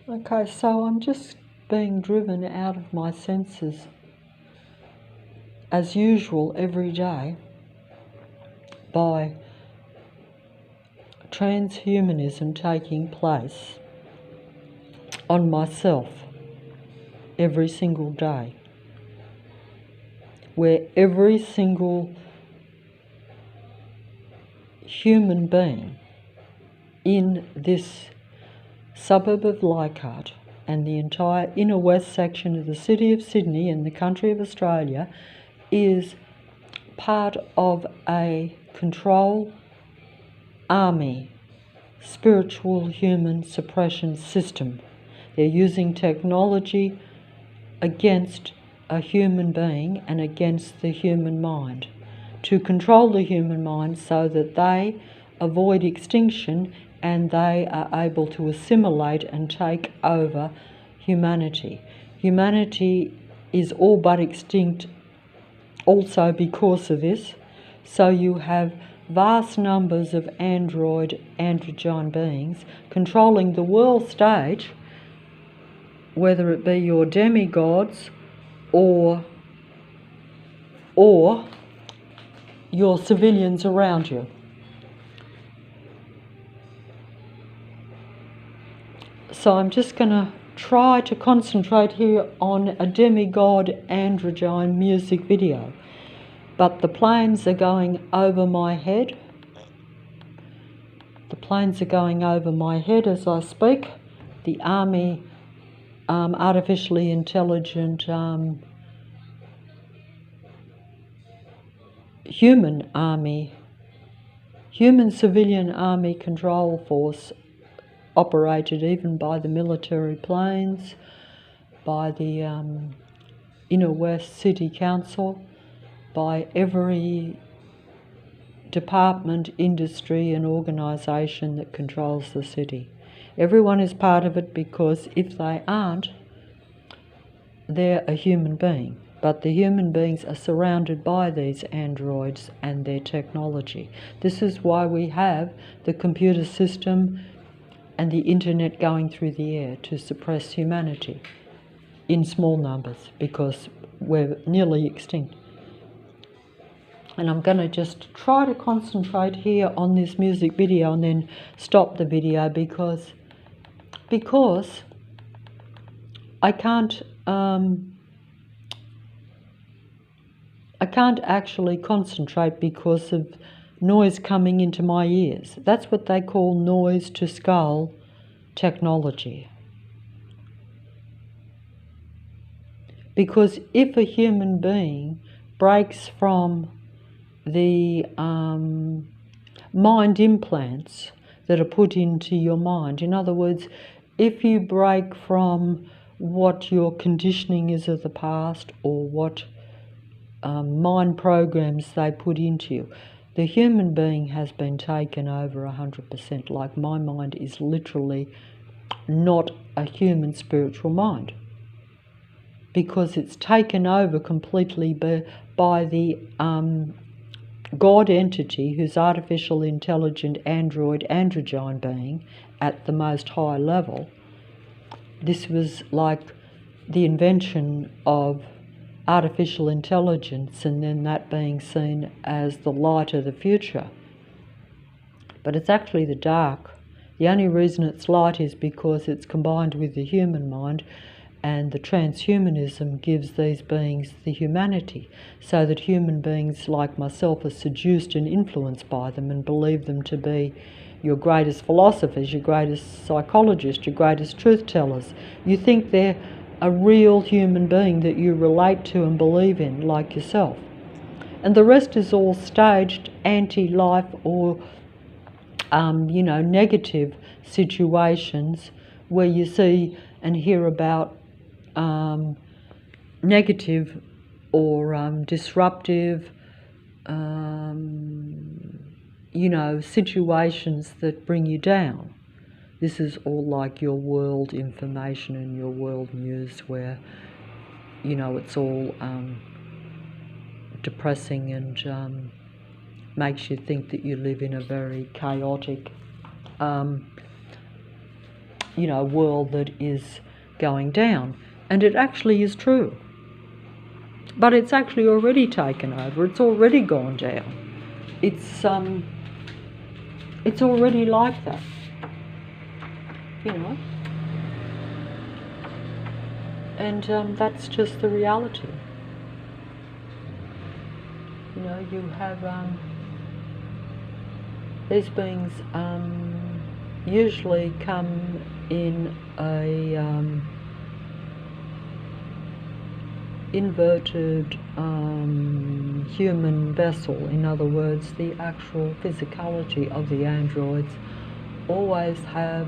Okay, so I'm just being driven out of my senses as usual every day by transhumanism taking place on myself every single day, where every single human being in this suburb of Leichhardt and the entire inner west section of the city of Sydney and the country of Australia is part of a control army, spiritual human suppression system. They're using technology against a human being and against the human mind to control the human mind so that they avoid extinction and they are able to assimilate and take over humanity. Humanity is all but extinct also because of this. So you have vast numbers of androgyne beings controlling the world stage, whether it be your demigods or your civilians around you. So I'm just going to try to concentrate here on a demigod androgyne music video. But the planes are going over my head. The planes are going over my head as I speak. The army, artificially intelligent human army, human civilian army control force operated even by the military planes, by the Inner West City Council, by every department, industry and organisation that controls the city. Everyone is part of it because if they aren't, they're a human being. But the human beings are surrounded by these androids and their technology. This is why we have the computer system and the internet going through the air to suppress humanity in small numbers because we're nearly extinct. And I'm going to just try to concentrate here on this music video and then stop the video because I can't actually concentrate because of noise coming into my ears. That's what they call noise to skull technology. Because if a human being breaks from the mind implants that are put into your mind, in other words, if you break from what your conditioning is of the past or what mind programs they put into you, the human being has been taken over 100%. Like my mind is literally not a human spiritual mind because it's taken over completely by the God entity who's artificial intelligent androgyne being at the most high level. This was like the invention of artificial intelligence and then that being seen as the light of the future. But it's actually the dark. The only reason it's light is because it's combined with the human mind, and the transhumanism gives these beings the humanity, so that human beings like myself are seduced and influenced by them and believe them to be your greatest philosophers, your greatest psychologists, your greatest truth tellers. You think they're a real human being that you relate to and believe in, like yourself. And the rest is all staged anti-life or negative situations where you see and hear about negative or disruptive situations that bring you down. This is all like your world information and your world news where it's all depressing and makes you think that you live in a very chaotic world that is going down. And it actually is true. But it's actually already taken over. It's already gone down. It's already like that. And that's just the reality. You have these beings usually come in a inverted human vessel. In other words, the actual physicality of the androids always have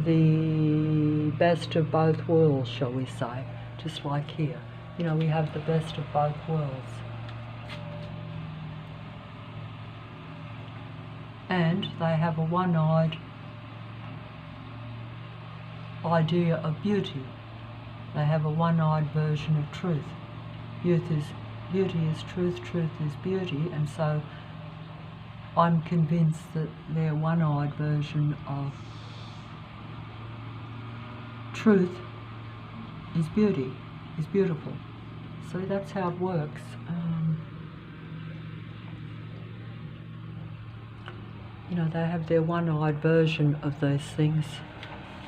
the best of both worlds, shall we say, just like here. We have the best of both worlds. And they have a one-eyed idea of beauty. They have a one-eyed version of truth. Beauty is truth, truth is beauty, and so I'm convinced that their one-eyed version of truth is beauty, is beautiful. So that's how it works. They have their one-eyed version of those things,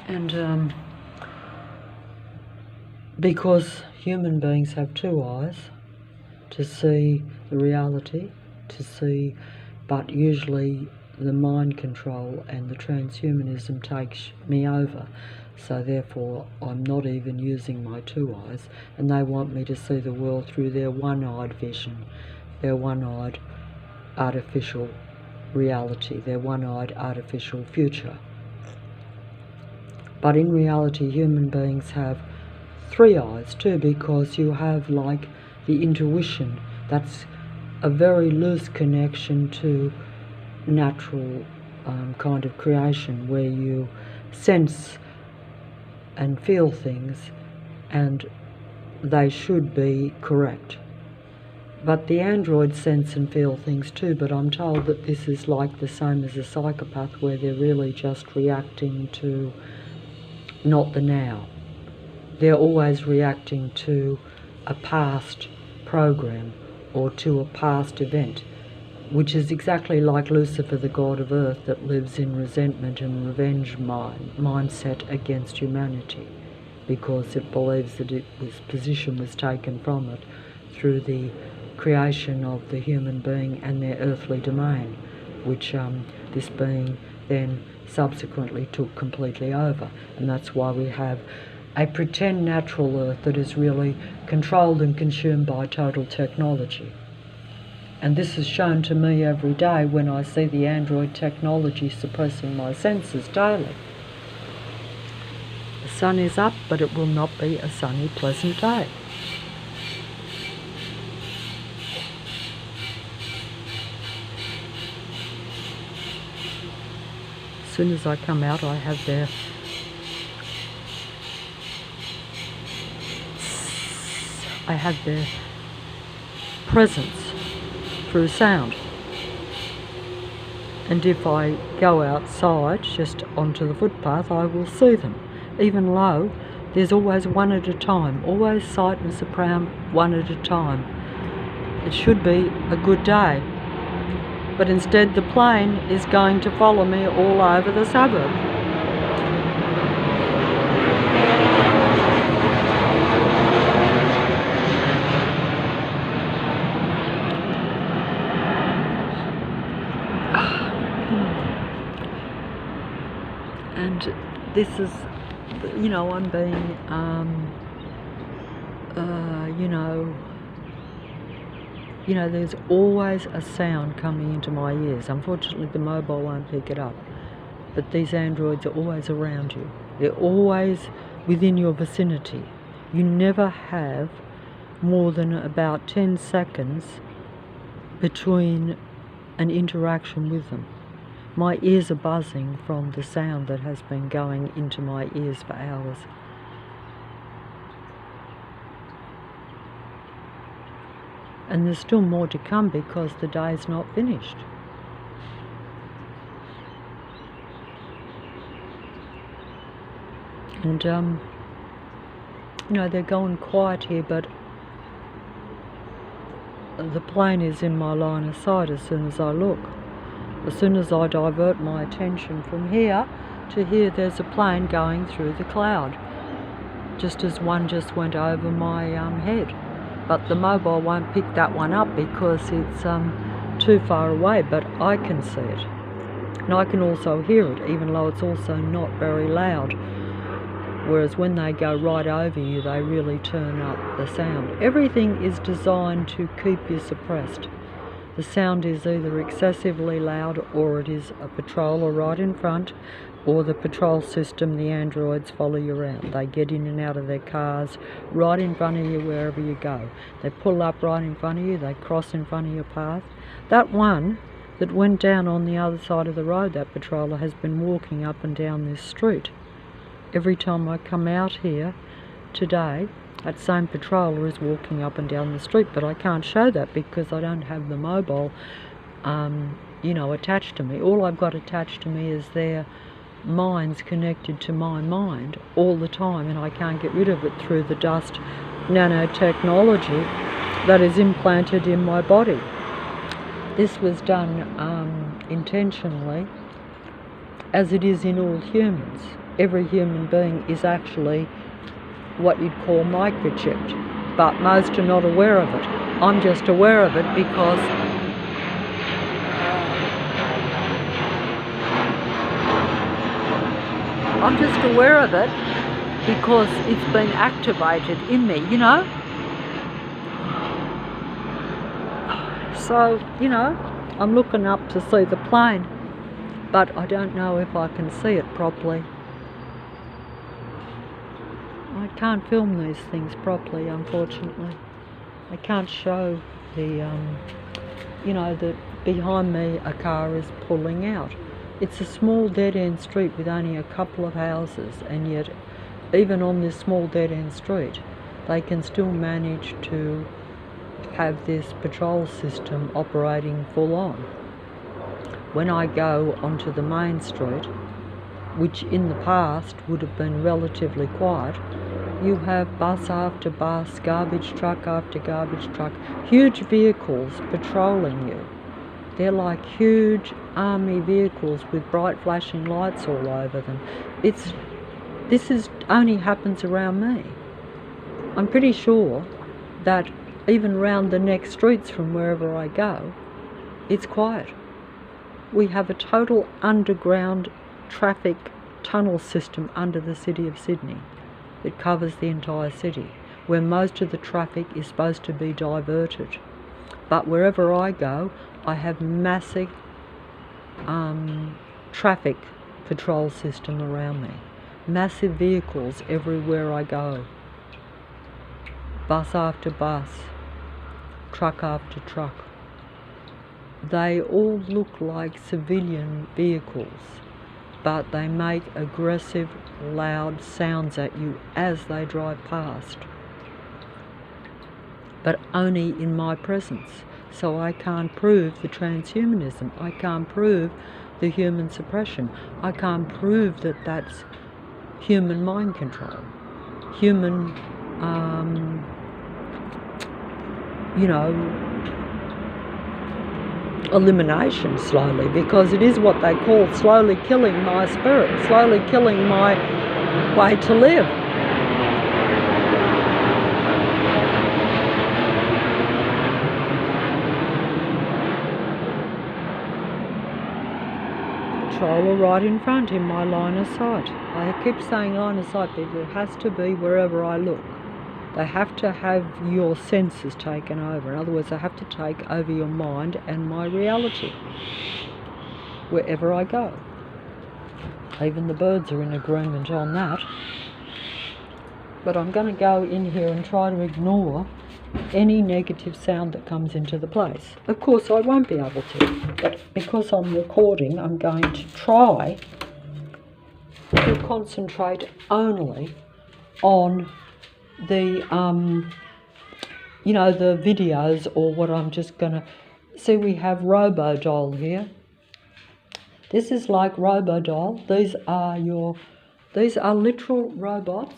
and because human beings have two eyes to see the reality, but usually the mind control and the transhumanism takes me over. So therefore I'm not even using my two eyes, and they want me to see the world through their one-eyed vision, their one-eyed artificial reality, their one-eyed artificial future. But in reality, human beings have three eyes too, because you have like the intuition. That's a very loose connection to natural kind of creation, where you sense and feel things, and they should be correct. But the androids sense and feel things too, but I'm told that this is like the same as a psychopath, where they're really just reacting to not the now. They're always reacting to a past program or to a past event, which is exactly like Lucifer, the god of earth, that lives in resentment and revenge mindset against humanity, because it believes that its position was taken from it through the creation of the human being and their earthly domain, which this being then subsequently took completely over. And that's why we have a pretend natural earth that is really controlled and consumed by total technology. And this is shown to me every day when I see the android technology suppressing my senses daily. The sun is up, but it will not be a sunny, pleasant day. As soon as I come out, I have their presence through sound. And if I go outside, just onto the footpath, I will see them. Even low, there's always one at a time, always sight and soprano, one at a time. It should be a good day. But instead the plane is going to follow me all over the suburb. And this is, I'm being, there's always a sound coming into my ears. Unfortunately, the mobile won't pick it up. But these androids are always around you. They're always within your vicinity. You never have more than about 10 seconds between an interaction with them. My ears are buzzing from the sound that has been going into my ears for hours. And there's still more to come because the day's not finished. And, you know, they're going quiet here, but the plane is in my line of sight as soon as I look. As soon as I divert my attention from here to here, there's a plane going through the cloud, just as one just went over my head. But the mobile won't pick that one up because it's too far away, but I can see it. And I can also hear it, even though it's also not very loud. Whereas when they go right over you, they really turn up the sound. Everything is designed to keep you suppressed. The sound is either excessively loud, or it is a patroller right in front, or the patrol system, the androids, follow you around. They get in and out of their cars right in front of you wherever you go. They pull up right in front of you, they cross in front of your path. That one that went down on the other side of the road, that patroller, has been walking up and down this street. Every time I come out here today, that same patroller is walking up and down the street, but I can't show that because I don't have the mobile, you know, attached to me. All I've got attached to me is their minds connected to my mind all the time, and I can't get rid of it through the dust nanotechnology that is implanted in my body. This was done intentionally, as it is in all humans. Every human being is actually what you'd call microchipped, but most are not aware of it. I'm just aware of it because it's been activated in me, you know. So, you know, I'm looking up to see the plane, but I don't know if I can see it properly. I can't film these things properly, unfortunately. I can't show the, you know, that behind me a car is pulling out. It's a small dead-end street with only a couple of houses, and yet even on this small dead-end street they can still manage to have this patrol system operating full on. When I go onto the main street, which in the past would have been relatively quiet, you have bus after bus, garbage truck after garbage truck, huge vehicles patrolling you. They're like huge army vehicles with bright flashing lights all over them. This only happens around me. I'm pretty sure that even around the next streets from wherever I go, it's quiet. We have a total underground traffic tunnel system under the city of Sydney that covers the entire city, where most of the traffic is supposed to be diverted. But wherever I go, I have massive traffic patrol system around me. Massive vehicles everywhere I go. Bus after bus, truck after truck. They all look like civilian vehicles, but they make aggressive, loud sounds at you as they drive past. But only in my presence. So I can't prove the transhumanism. I can't prove the human suppression. I can't prove that that's human mind control. Human, you know, elimination slowly, because it is what they call slowly killing my spirit, slowly killing my way to live. Patroller right in front in my line of sight. I keep saying line of sight because it has to be wherever I look. They have to have your senses taken over. In other words, they have to take over your mind and my reality wherever I go. Even the birds are in agreement on that. But I'm going to go in here and try to ignore any negative sound that comes into the place. Of course, I won't be able to, but because I'm recording, I'm going to try to concentrate only on the, you know, the videos, or what I'm just going to... See, we have Robodoll here. This is like Robodoll. These are your These are literal robots.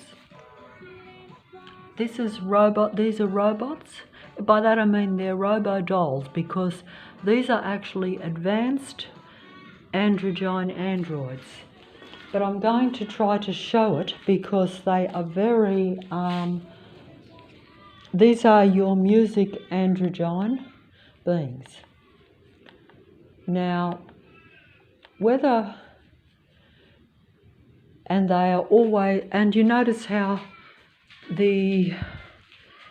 These are robots. By that I mean they're robo-dolls, because these are actually advanced androgyne androids. But I'm going to try to show it because they are very... these are your music androgyne beings. Now, whether... and they are always... and you notice how the